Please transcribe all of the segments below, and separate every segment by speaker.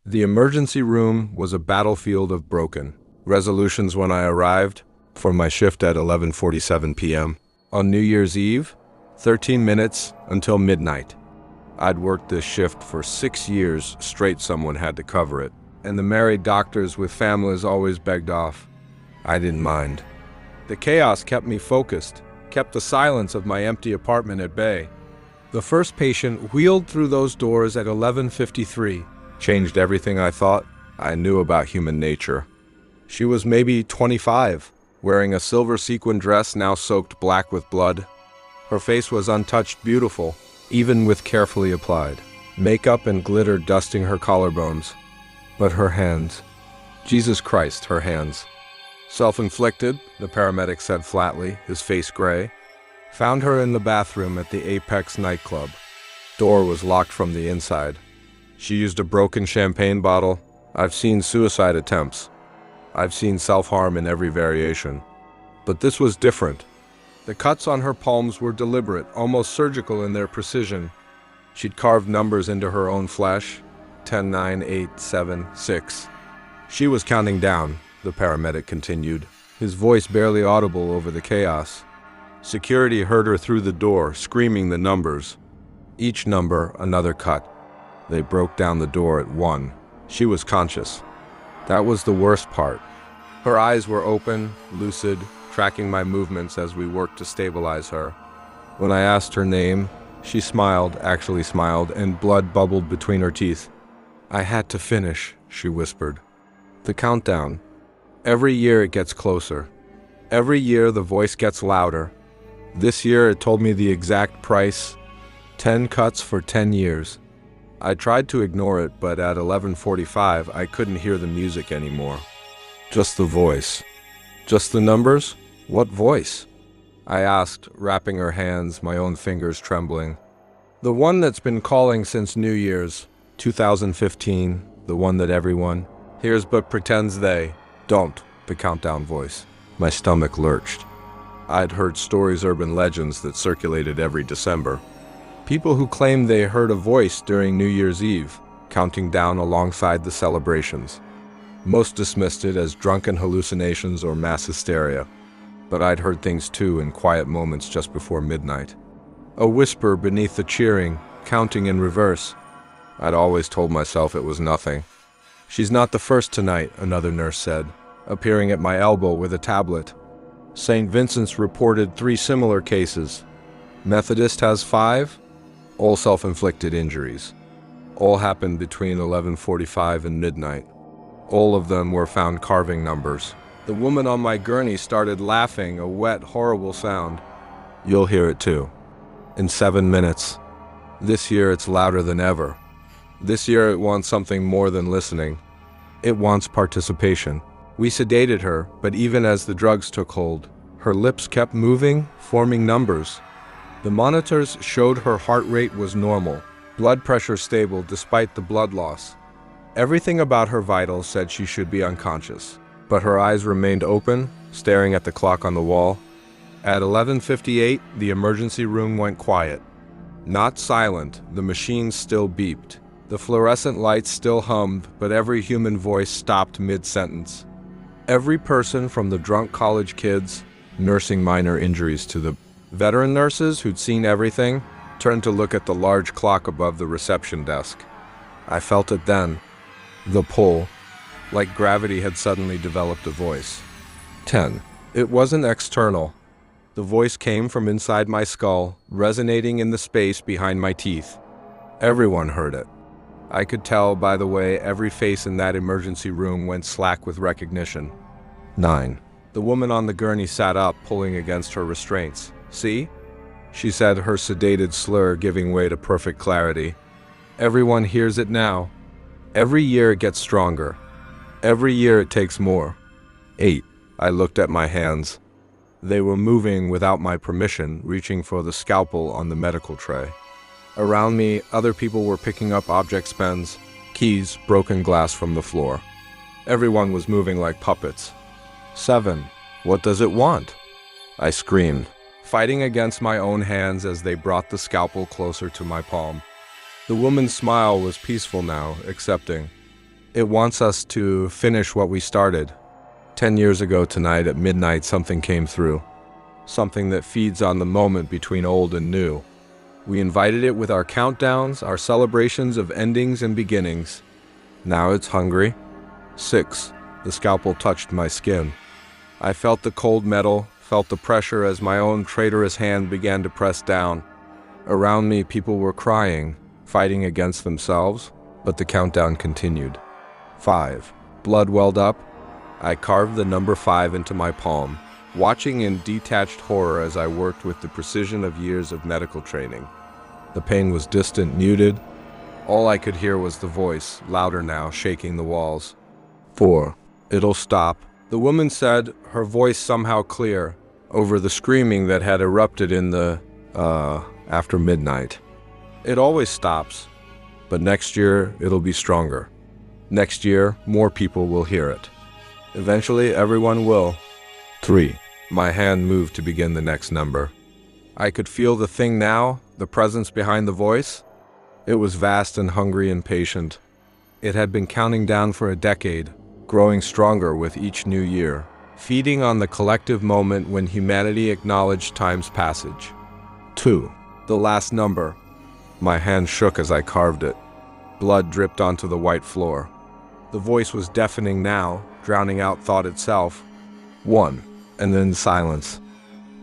Speaker 1: The emergency room was a battlefield of broken resolutions when I arrived for my shift at 11:47 p.m. On New Year's Eve, 13 minutes until midnight. I'd worked this shift for 6 years straight. Someone had to cover it, and the married doctors with families always begged off. I didn't mind. The chaos kept me focused, kept the silence of my empty apartment at bay. The first patient wheeled through those doors at 11:53. Changed everything I thought I knew about human nature. She was maybe 25, wearing a silver sequin dress now soaked black with blood. Her face was untouched beautiful, even with carefully applied makeup and glitter dusting her collarbones. But her hands, Jesus Christ, her hands. Self-inflicted, the paramedic said flatly, his face gray. Found her in the bathroom at the Apex nightclub. Door was locked from the inside. She used a broken champagne bottle. I've seen suicide attempts. I've seen self-harm in every variation. But this was different. The cuts on her palms were deliberate, almost surgical in their precision. She'd carved numbers into her own flesh. 10, 9, 8, 7, 6. She was counting down, the paramedic continued, his voice barely audible over the chaos. Security heard her through the door, screaming the numbers. Each number, another cut. They broke down the door at 1. She was conscious. That was the worst part. Her eyes were open, lucid, tracking my movements as we worked to stabilize her. When I asked her name, she smiled, actually smiled, and blood bubbled between her teeth. I had to finish, she whispered. The countdown. Every year it gets closer. Every year the voice gets louder. This year it told me the exact price. 10 cuts for 10 years. I tried to ignore it, but at 11:45 I couldn't hear the music anymore. Just the voice. Just the numbers? What voice? I asked, wrapping her hands, my own fingers trembling. The one that's been calling since New Year's, 2015, the one that everyone hears but pretends they don't, the countdown voice. My stomach lurched. I'd heard stories, urban legends that circulated every December. People who claimed they heard a voice during New Year's Eve, counting down alongside the celebrations. Most dismissed it as drunken hallucinations or mass hysteria. But I'd heard things too in quiet moments just before midnight. A whisper beneath the cheering, counting in reverse. I'd always told myself it was nothing. She's not the first tonight, another nurse said, appearing at my elbow with a tablet. St. Vincent's reported 3 similar cases. Methodist has 5. All self-inflicted injuries. All happened between 11:45 and midnight. All of them were found carving numbers. The woman on my gurney started laughing, a wet, horrible sound. You'll hear it too. In 7 minutes. This year it's louder than ever. This year it wants something more than listening. It wants participation. We sedated her, but even as the drugs took hold, her lips kept moving, forming numbers. The monitors showed her heart rate was normal, blood pressure stable despite the blood loss. Everything about her vitals said she should be unconscious, but her eyes remained open, staring at the clock on the wall. At 11:58, the emergency room went quiet. Not silent, the machines still beeped. The fluorescent lights still hummed, but every human voice stopped mid-sentence. Every person from the drunk college kids, nursing minor injuries to the veteran nurses who'd seen everything, turned to look at the large clock above the reception desk. I felt it then. The pull, like gravity had suddenly developed a voice. 10. It wasn't external. The voice came from inside my skull, resonating in the space behind my teeth. Everyone heard it. I could tell by the way every face in that emergency room went slack with recognition. 9. The woman on the gurney sat up, pulling against her restraints. See? She said, her sedated slur giving way to perfect clarity. Everyone hears it now. Every year it gets stronger. Every year it takes more. 8. I looked at my hands. They were moving without my permission, reaching for the scalpel on the medical tray. Around me, other people were picking up objects, pens, keys, broken glass from the floor. Everyone was moving like puppets. 7. What does it want? I screamed, fighting against my own hands as they brought the scalpel closer to my palm. The woman's smile was peaceful now, accepting. It wants us to finish what we started. 10 years ago tonight at midnight, something came through. Something that feeds on the moment between old and new. We invited it with our countdowns, our celebrations of endings and beginnings. Now it's hungry. 6. The scalpel touched my skin. I felt the cold metal, felt the pressure as my own traitorous hand began to press down. Around me, people were crying, fighting against themselves, but the countdown continued. 5. Blood welled up. I carved the number 5 into my palm, watching in detached horror as I worked with the precision of years of medical training. The pain was distant, muted. All I could hear was the voice, louder now, shaking the walls. 4. It'll stop. The woman said, her voice somehow clear, over the screaming that had erupted in the, after midnight. It always stops, but next year it'll be stronger. Next year, more people will hear it. Eventually, everyone will. 3. My hand moved to begin the next number. I could feel the thing now, the presence behind the voice. It was vast and hungry and patient. It had been counting down for a decade, growing stronger with each new year, feeding on the collective moment when humanity acknowledged time's passage. 2. The last number. My hand shook as I carved it. Blood dripped onto the white floor. The voice was deafening now, drowning out thought itself. 1. And then silence.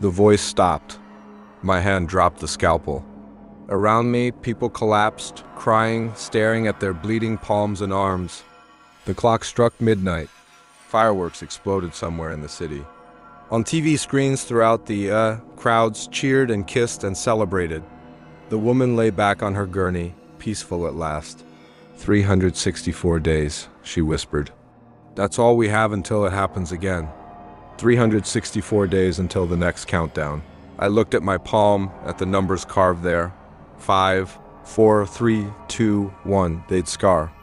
Speaker 1: The voice stopped. My hand dropped the scalpel. Around me, people collapsed, crying, staring at their bleeding palms and arms. The clock struck midnight. Fireworks exploded somewhere in the city. On TV screens throughout the crowds cheered and kissed and celebrated. The woman lay back on her gurney, peaceful at last. 364 days, she whispered. That's all we have until it happens again. 364 days until the next countdown. I looked at my palm, at the numbers carved there. 5, 4, 3, 2, 1. They'd scar.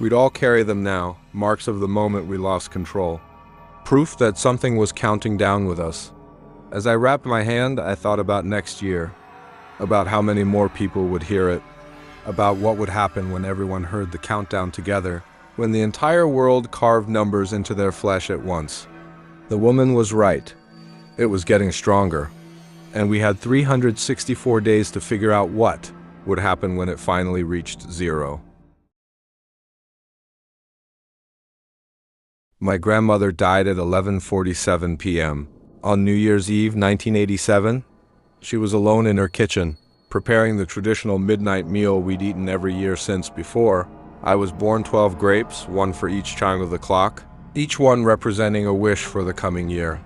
Speaker 1: We'd all carry them now, marks of the moment we lost control. Proof that something was counting down with us. As I wrapped my hand, I thought about next year, about how many more people would hear it, about what would happen when everyone heard the countdown together, when the entire world carved numbers into their flesh at once. The woman was right. It was getting stronger, and we had 364 days to figure out what would happen when it finally reached 0. My grandmother died at 11:47 p.m. On New Year's Eve, 1987, she was alone in her kitchen, preparing the traditional midnight meal we'd eaten every year since before. I was born 12 grapes, one for each chime of the clock, each one representing a wish for the coming year.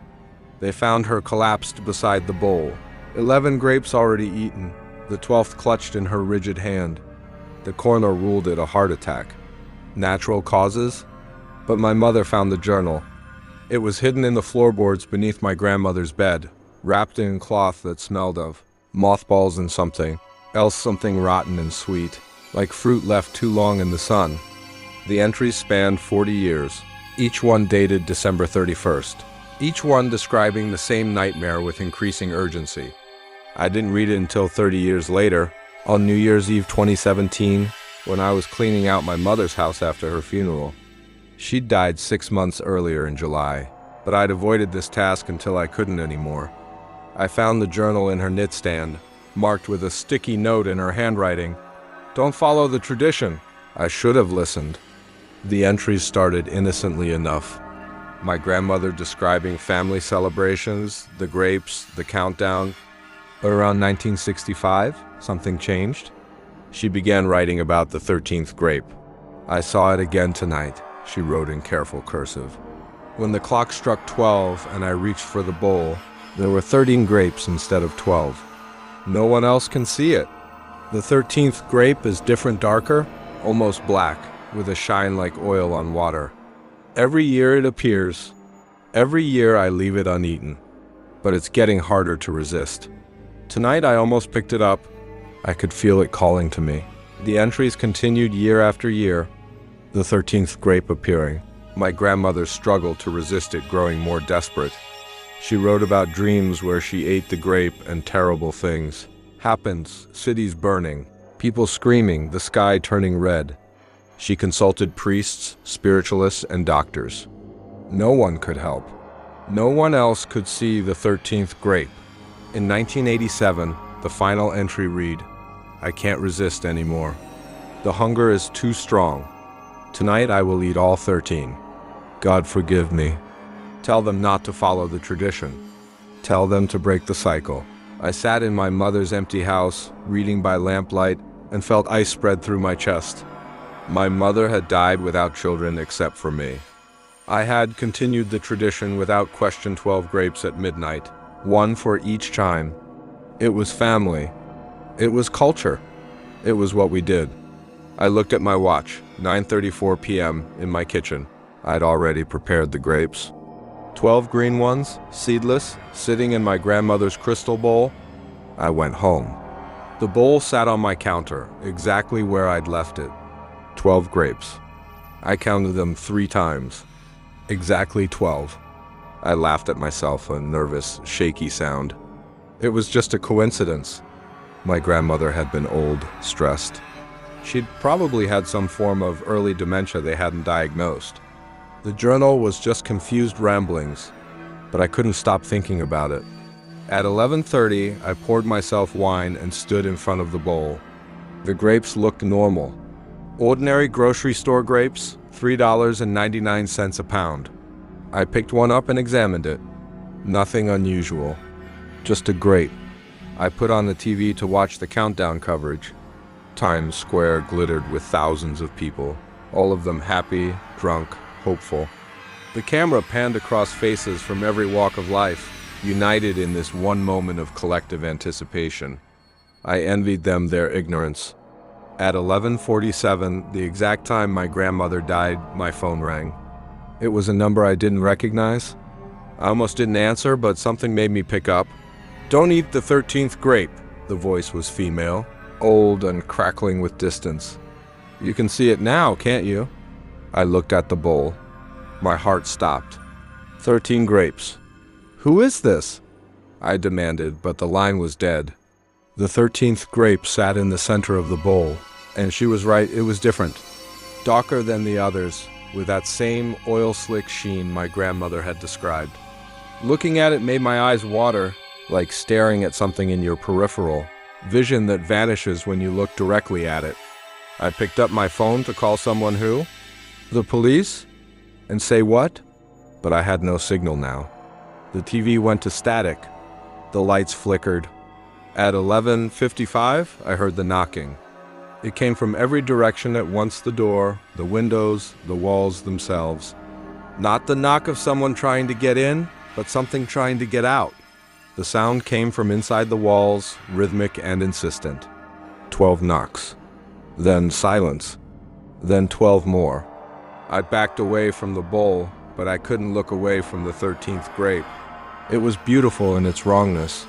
Speaker 1: They found her collapsed beside the bowl, 11 grapes already eaten, the 12th clutched in her rigid hand. The coroner ruled it a heart attack. Natural causes? But my mother found the journal. It was hidden in the floorboards beneath my grandmother's bed, wrapped in cloth that smelled of mothballs and something else, something rotten and sweet, like fruit left too long in the sun. The entries spanned 40 years, each one dated December 31st, each one describing the same nightmare with increasing urgency. I didn't read it until 30 years later, on New Year's Eve 2017, when I was cleaning out my mother's house after her funeral. She'd died 6 months earlier in July, but I'd avoided this task until I couldn't anymore. I found the journal in her nightstand, marked with a sticky note in her handwriting. Don't follow the tradition. I should have listened. The entries started innocently enough. My grandmother describing family celebrations, the grapes, the countdown. But around 1965, something changed. She began writing about the 13th grape. I saw it again tonight, she wrote in careful cursive. When the clock struck 12 and I reached for the bowl, there were 13 grapes instead of 12. No one else can see it. The 13th grape is different, darker, almost black, with a shine like oil on water. Every year it appears. Every year I leave it uneaten. But it's getting harder to resist. Tonight I almost picked it up. I could feel it calling to me. The entries continued year after year, the 13th grape appearing. My grandmother struggled to resist it, growing more desperate. She wrote about dreams where she ate the grape and terrible things. Happens, cities burning, people screaming, the sky turning red. She consulted priests, spiritualists, and doctors. No one could help. No one else could see the 13th grape. In 1987, the final entry read, "I can't resist anymore. The hunger is too strong. Tonight I will eat all 13. God forgive me." Tell them not to follow the tradition. Tell them to break the cycle. I sat in my mother's empty house, reading by lamplight, and felt ice spread through my chest. My mother had died without children except for me. I had continued the tradition without question 12 grapes at midnight, one for each chime. It was family. It was culture. It was what we did. I looked at my watch, 9:34 p.m. in my kitchen. I'd already prepared the grapes. 12 green ones, seedless, sitting in my grandmother's crystal bowl. I went home. The bowl sat on my counter, exactly where I'd left it. 12 grapes. I counted them 3 times. Exactly 12. I laughed at myself, a nervous, shaky sound. It was just a coincidence. My grandmother had been old, stressed. She'd probably had some form of early dementia they hadn't diagnosed. The journal was just confused ramblings, but I couldn't stop thinking about it. At 11:30, I poured myself wine and stood in front of the bowl. The grapes looked normal. Ordinary grocery store grapes, $3.99 a pound. I picked one up and examined it. Nothing unusual. Just a grape. I put on the TV to watch the countdown coverage. Times Square glittered with thousands of people, all of them happy, drunk, hopeful. The camera panned across faces from every walk of life, united in this one moment of collective anticipation. I envied them their ignorance. At 11:47, the exact time my grandmother died, my phone rang. It was a number I didn't recognize. I almost didn't answer, but something made me pick up. "Don't eat the 13th grape," the voice was female, old and crackling with distance. "You can see it now, can't you?" I looked at the bowl. My heart stopped. 13 grapes. "Who is this?" I demanded, but the line was dead. The 13th grape sat in the center of the bowl, and she was right, it was different. Darker than the others, with that same oil-slick sheen my grandmother had described. Looking at it made my eyes water, like staring at something in your peripheral, vision that vanishes when you look directly at it. I picked up my phone to call someone who? The police? And say what? But I had no signal now. The TV went to static. The lights flickered. At 11:55, I heard the knocking. It came from every direction at once: the door, the windows, the walls themselves. Not the knock of someone trying to get in, but something trying to get out. The sound came from inside the walls, rhythmic and insistent. 12 knocks. Then silence. Then 12 more. I backed away from the bowl, but I couldn't look away from the 13th grape. It was beautiful in its wrongness.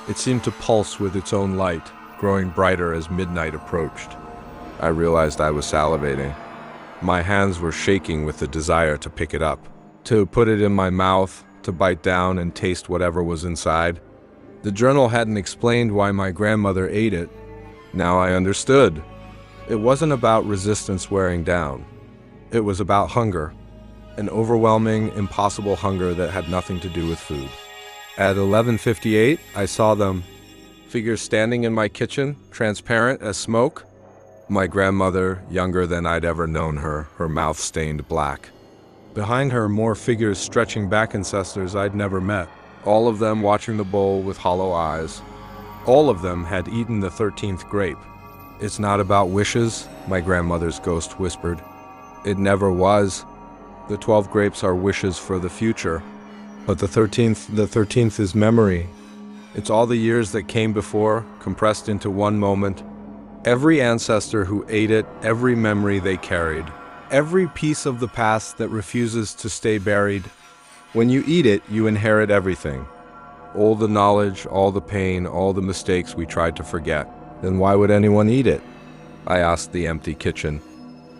Speaker 1: It seemed to pulse with its own light, growing brighter as midnight approached. I realized I was salivating. My hands were shaking with the desire to pick it up, to put it in my mouth, to bite down and taste whatever was inside. The journal hadn't explained why my grandmother ate it. Now I understood. It wasn't about resistance wearing down. It was about hunger, an overwhelming, impossible hunger that had nothing to do with food. At 11:58, I saw them, figures standing in my kitchen, transparent as smoke. My grandmother, younger than I'd ever known her, her mouth stained black. Behind her, more figures stretching back, ancestors I'd never met, all of them watching the bowl with hollow eyes. All of them had eaten the 13th grape. "It's not about wishes," my grandmother's ghost whispered. "It never was. The 12 grapes are wishes for the future. But the 13th is memory. It's all the years that came before, compressed into one moment. Every ancestor who ate it, every memory they carried. Every piece of the past that refuses to stay buried. When you eat it, you inherit everything. All the knowledge, all the pain, all the mistakes we tried to forget. Then why would anyone eat it?" I asked the empty kitchen.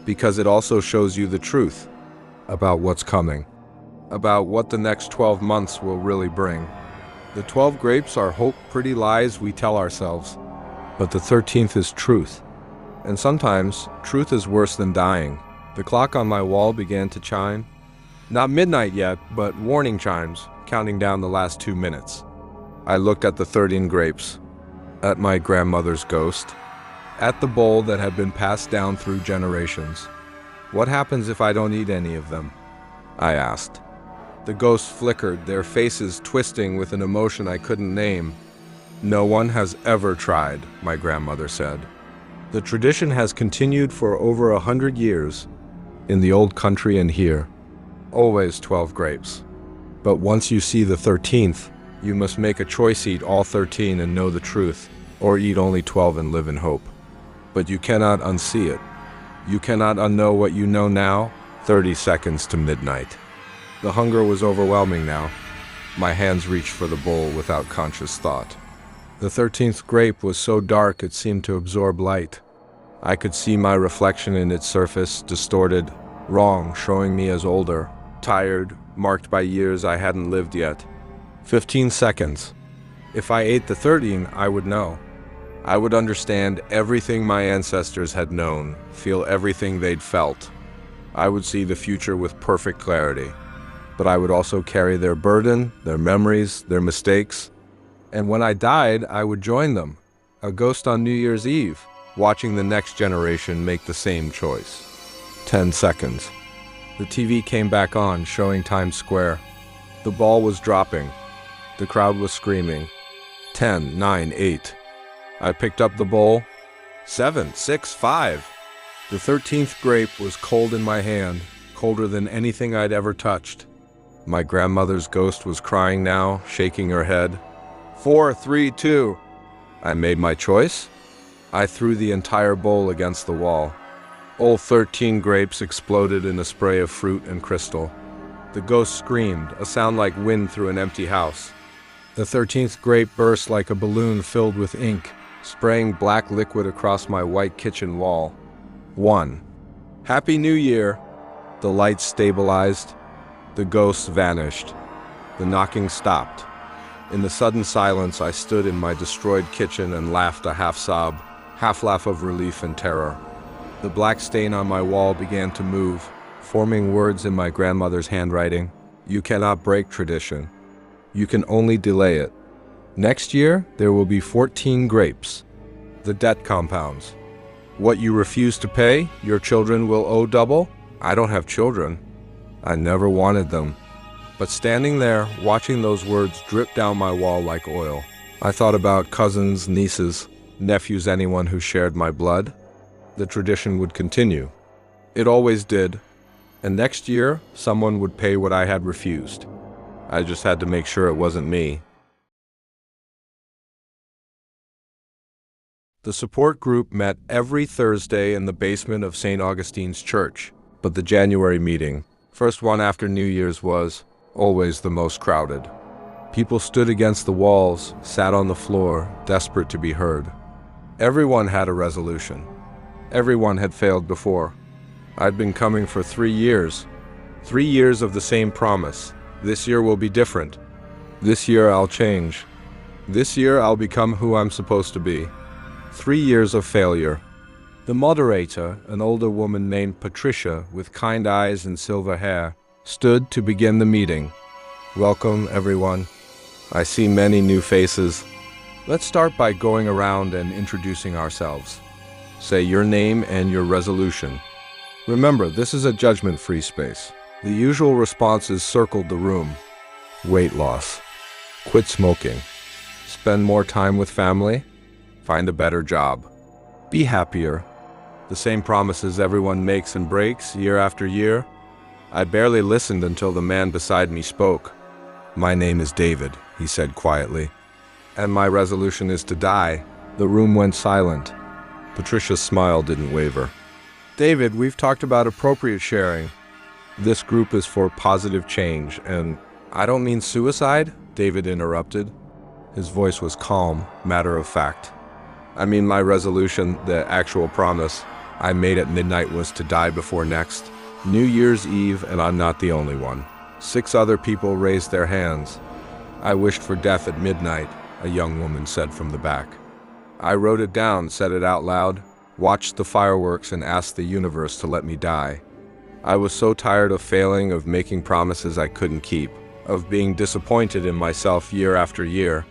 Speaker 1: "Because it also shows you the truth about what's coming, about what the next 12 months will really bring. The 12 grapes are hope, pretty lies we tell ourselves, but the 13th is truth. And sometimes, truth is worse than dying. The clock on my wall began to chime. Not midnight yet, but warning chimes, counting down the last 2 minutes. I looked at the 13 grapes, at my grandmother's ghost, at the bowl that had been passed down through generations. What happens if I don't eat any of them? I asked. The ghosts flickered, their faces twisting with an emotion I couldn't name. No one has ever tried, my grandmother said. The tradition has continued for over 100 years, in the old country and here. Always 12 grapes. But once you see the 13th, you must make a choice: eat all 13 and know the truth, or eat only 12 and live in hope. But you cannot unsee it. You cannot unknow what you know now, 30 seconds to midnight. The hunger was overwhelming now. My hands reached for the bowl without conscious thought. The 13th grape was so dark it seemed to absorb light. I could see my reflection in its surface, distorted, wrong, showing me as older, tired, marked by years I hadn't lived yet. 15 seconds. If I ate the 13, I would know. I would understand everything my ancestors had known, feel everything they'd felt. I would see the future with perfect clarity. But I would also carry their burden, their memories, their mistakes. And when I died, I would join them, a ghost on New Year's Eve, watching the next generation make the same choice. 10 seconds. The TV came back on, showing Times Square. The ball was dropping. The crowd was screaming. 10, 9, 8. I picked up the bowl. 7, 6, 5. The 13th grape was cold in my hand, colder than anything I'd ever touched. My grandmother's ghost was crying now, shaking her head. 4, 3, 2. I made my choice. I threw the entire bowl against the wall. All 13 grapes exploded in a spray of fruit and crystal. The ghost screamed, a sound like wind through an empty house. The 13th grape burst like a balloon filled with ink, spraying black liquid across my white kitchen wall. 1. Happy New Year! The lights stabilized. The ghosts vanished. The knocking stopped. In the sudden silence, I stood in my destroyed kitchen and laughed, a half-sob, half-laugh of relief and terror. The black stain on my wall began to move, forming words in my grandmother's handwriting. You cannot break tradition. You can only delay it. Next year, there will be 14 grapes. The debt compounds. What you refuse to pay, your children will owe double. I don't have children. I never wanted them. But standing there, watching those words drip down my wall like oil, I thought about cousins, nieces, nephews, anyone who shared my blood. The tradition would continue. It always did. And next year, someone would pay what I had refused. I just had to make sure it wasn't me. The support group met every Thursday in the basement of St. Augustine's Church, but the January meeting, first one after New Year's, was always the most crowded. People stood against the walls, sat on the floor, desperate to be heard. Everyone had a resolution. Everyone had failed before. I'd been coming for 3 years. 3 years of the same promise. This year will be different. This year I'll change. This year I'll become who I'm supposed to be. 3 years of failure. The moderator, an older woman named Patricia with kind eyes and silver hair, stood to begin the meeting. Welcome, everyone. I see many new faces. Let's start by going around and introducing ourselves. Say your name and your resolution. Remember, this is a judgment-free space. The usual responses circled the room. Weight loss. Quit smoking. Spend more time with family. Find a better job. Be happier. The same promises everyone makes and breaks year after year. I barely listened until the man beside me spoke. My name is David, he said quietly. And my resolution is to die. The room went silent. Patricia's smile didn't waver. David, we've talked about appropriate sharing. This group is for positive change, and I don't mean suicide, David interrupted. His voice was calm, matter of fact. I mean my resolution, the actual promise I made at midnight, was to die before next. New Year's Eve, and I'm not the only one. 6 other people raised their hands. I wished for death at midnight, a young woman said from the back. I wrote it down, said it out loud. watched the fireworks, and asked the universe to let me die. I was so tired of failing, of making promises I couldn't keep, of being disappointed in myself year after year.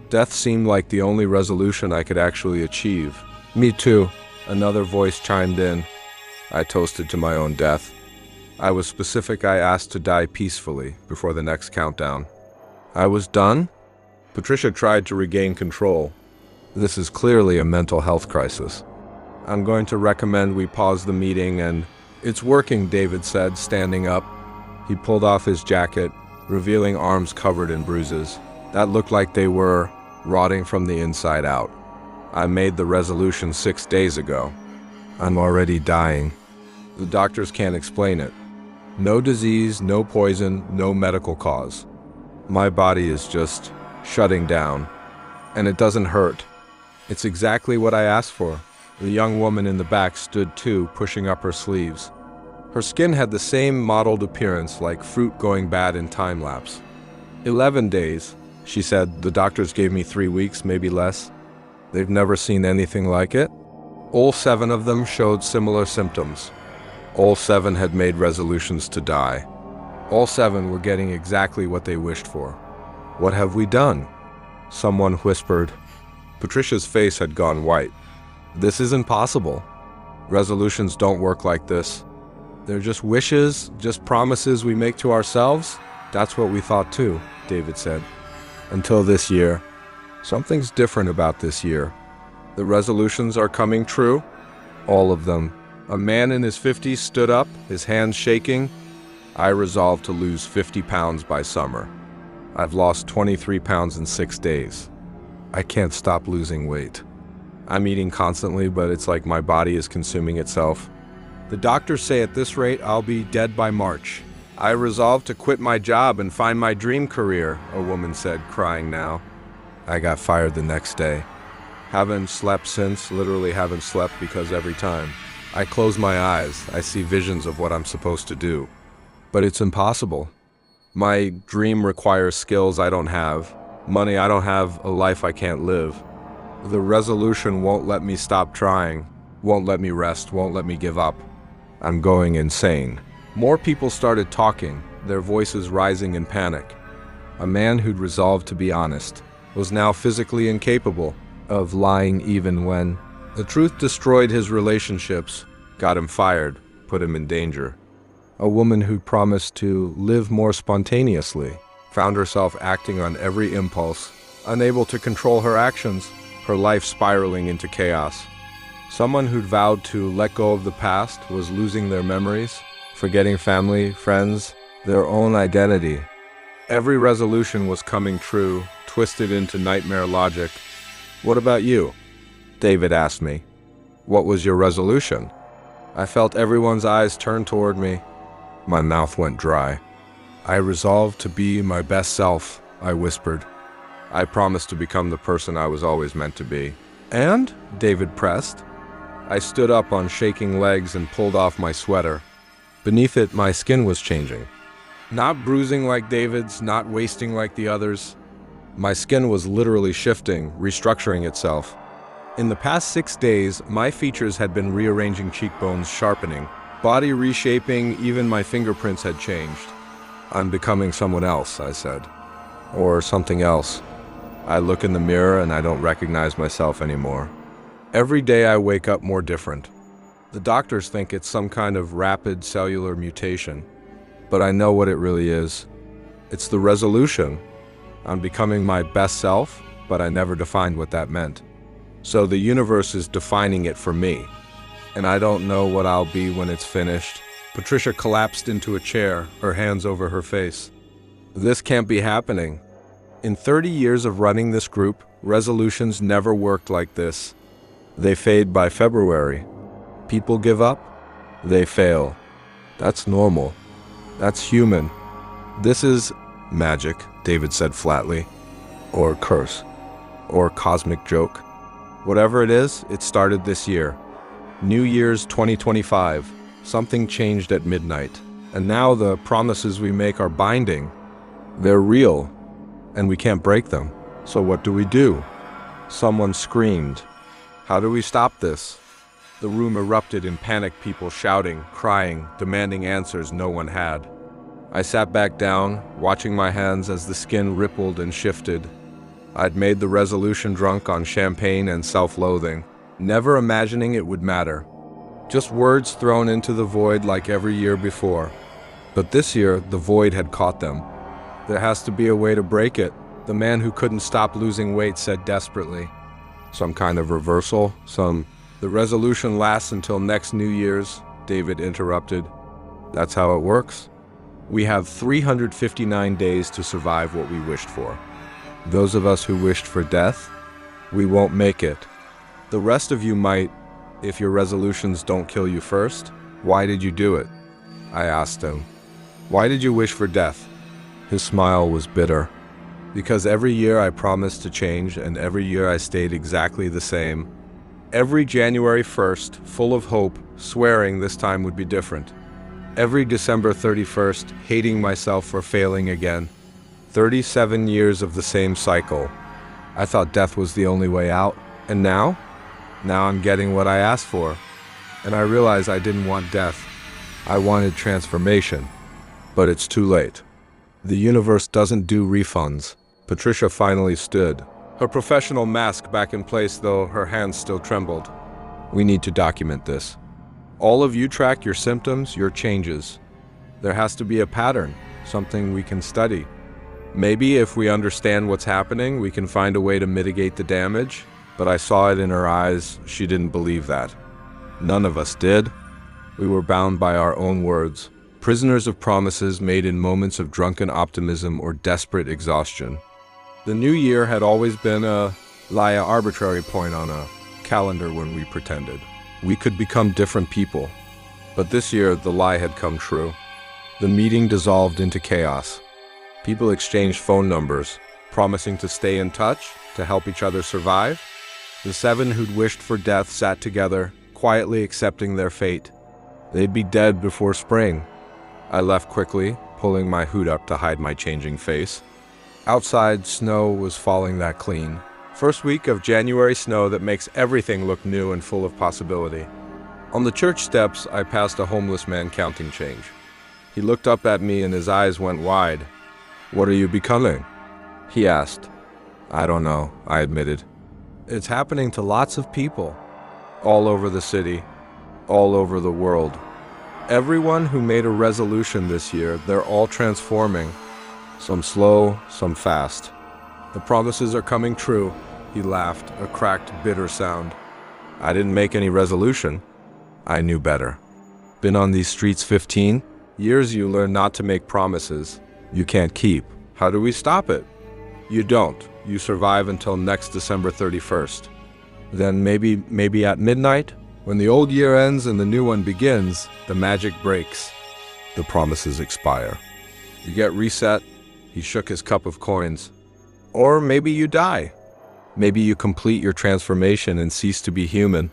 Speaker 1: Death seemed like the only resolution I could actually achieve. Me too, another voice chimed in. I toasted to my own death. I was specific. I asked to die peacefully before the next countdown. I was done? Patricia tried to regain control. This is clearly a mental health crisis. I'm going to recommend we pause the meeting and... It's working, David said, standing up. He pulled off his jacket, revealing arms covered in bruises that looked like they were rotting from the inside out. I made the resolution 6 days ago. I'm already dying. The doctors can't explain it. No disease, no poison, no medical cause. My body is just shutting down. And it doesn't hurt. It's exactly what I asked for. The young woman in the back stood too, pushing up her sleeves. Her skin had the same mottled appearance, like fruit going bad in time-lapse. 11 days, she said. The doctors gave me 3 weeks, maybe less. They've never seen anything like it. All 7 of them showed similar symptoms. All 7 had made resolutions to die. All 7 were getting exactly what they wished for. What have we done? Someone whispered. Patricia's face had gone white. This isn't possible. Resolutions don't work like this. They're just wishes, just promises we make to ourselves. That's what we thought too, David said. Until this year. Something's different about this year. The resolutions are coming true. All of them. A man in his 50s stood up, his hands shaking. I resolved to lose 50 pounds by summer. I've lost 23 pounds in 6 days. I can't stop losing weight. I'm eating constantly, but it's like my body is consuming itself. The doctors say at this rate, I'll be dead by March. I resolved to quit my job and find my dream career, a woman said, crying now. I got fired the next day. Haven't slept since, literally haven't slept, because every time I close my eyes, I see visions of what I'm supposed to do. But it's impossible. My dream requires skills I don't have, money I don't have, a life I can't live. The resolution won't let me stop trying, won't let me rest, won't let me give up. I'm going insane. More people started talking, their voices rising in panic. A man who'd resolved to be honest was now physically incapable of lying even when the truth destroyed his relationships, got him fired, put him in danger. A woman who'd promised to live more spontaneously found herself acting on every impulse, unable to control her actions, her life spiraling into chaos. Someone who'd vowed to let go of the past was losing their memories, forgetting family, friends, their own identity. Every resolution was coming true, twisted into nightmare logic. What about you? David asked me. What was your resolution? I felt everyone's eyes turn toward me. My mouth went dry. I resolved to be my best self, I whispered. I promised to become the person I was always meant to be. And? David pressed. I stood up on shaking legs and pulled off my sweater. Beneath it, my skin was changing. Not bruising like David's, not wasting like the others. My skin was literally shifting, restructuring itself. In the past 6 days, my features had been rearranging, cheekbones sharpening, body reshaping, even my fingerprints had changed. I'm becoming someone else, I said. Or something else. I look in the mirror and I don't recognize myself anymore. Every day I wake up more different. The doctors think it's some kind of rapid cellular mutation, but I know what it really is. It's the resolution. I'm becoming my best self, but I never defined what that meant. So the universe is defining it for me, and I don't know what I'll be when it's finished. Patricia collapsed into a chair, her hands over her face. This can't be happening. In 30 years of running this group, resolutions never worked like this. They fade by February. People give up. They fail. That's normal. That's human. This is magic, David said flatly. Or curse. Or cosmic joke. Whatever it is, it started this year. New Year's 2025. Something changed at midnight. And now the promises we make are binding. They're real. And we can't break them. So what do we do? Someone screamed. How do we stop this? The room erupted in panic, people shouting, crying, demanding answers no one had. I sat back down, watching my hands as the skin rippled and shifted. I'd made the resolution drunk on champagne and self-loathing, never imagining it would matter. Just words thrown into the void like every year before. But this year, the void had caught them. There has to be a way to break it, the man who couldn't stop losing weight said desperately. Some kind of reversal, The resolution lasts until next New Year's, David interrupted. That's how it works. We have 359 days to survive what we wished for. Those of us who wished for death, we won't make it. The rest of you might, if your resolutions don't kill you first. Why did you do it? I asked him. Why did you wish for death? His smile was bitter. Because every year I promised to change, and every year I stayed exactly the same. Every January 1st, full of hope, swearing this time would be different. Every December 31st, hating myself for failing again. 37 years of the same cycle. I thought death was the only way out. And now? Now I'm getting what I asked for. And I realize I didn't want death. I wanted transformation. But it's too late. The universe doesn't do refunds. Patricia finally stood. Her professional mask back in place, though her hands still trembled. We need to document this. All of you track your symptoms, your changes. There has to be a pattern, something we can study. Maybe if we understand what's happening, we can find a way to mitigate the damage, but I saw it in her eyes. She didn't believe that. None of us did. We were bound by our own words, prisoners of promises made in moments of drunken optimism or desperate exhaustion. The new year had always been a arbitrary point on a calendar when we pretended we could become different people. But this year, the lie had come true. The meeting dissolved into chaos. People exchanged phone numbers, promising to stay in touch, to help each other survive. The 7 who'd wished for death sat together, quietly accepting their fate. They'd be dead before spring. I left quickly, pulling my hood up to hide my changing face. Outside, snow was falling that clean. First week of January snow that makes everything look new and full of possibility. On the church steps, I passed a homeless man counting change. He looked up at me and his eyes went wide. "What are you becoming?" he asked. "I don't know," I admitted. It's happening to lots of people. All over the city. All over the world. Everyone who made a resolution this year, they're all transforming. Some slow, some fast. The promises are coming true, he laughed, a cracked, bitter sound. I didn't make any resolution. I knew better. Been on these streets 15 years. You learn not to make promises you can't keep. How do we stop it? You don't. You survive until next December 31st. Then maybe at midnight, when the old year ends and the new one begins, the magic breaks. The promises expire. You get reset. He shook his cup of coins. Or maybe you die. Maybe you complete your transformation and cease to be human.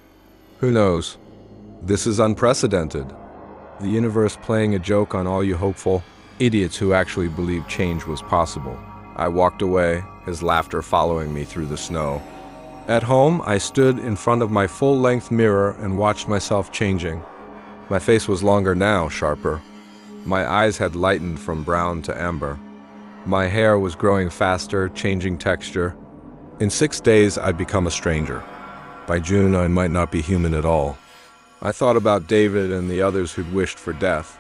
Speaker 1: Who knows? This is unprecedented. The universe playing a joke on all you hopeful idiots who actually believed change was possible. I walked away, his laughter following me through the snow. At home, I stood in front of my full-length mirror and watched myself changing. My face was longer now, sharper. My eyes had lightened from brown to amber. My hair was growing faster, changing texture. In 6 days, I'd become a stranger. By June, I might not be human at all. I thought about David and the others who'd wished for death.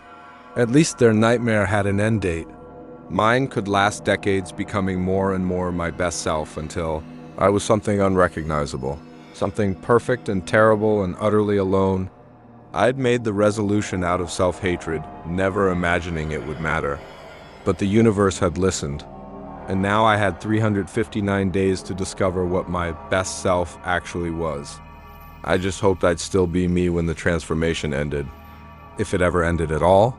Speaker 1: At least their nightmare had an end date. Mine could last decades, becoming more and more my best self until I was something unrecognizable, something perfect and terrible and utterly alone. I'd made the resolution out of self-hatred, never imagining it would matter. But the universe had listened, and now I had 359 days to discover what my best self actually was. I just hoped I'd still be me when the transformation ended, if it ever ended at all.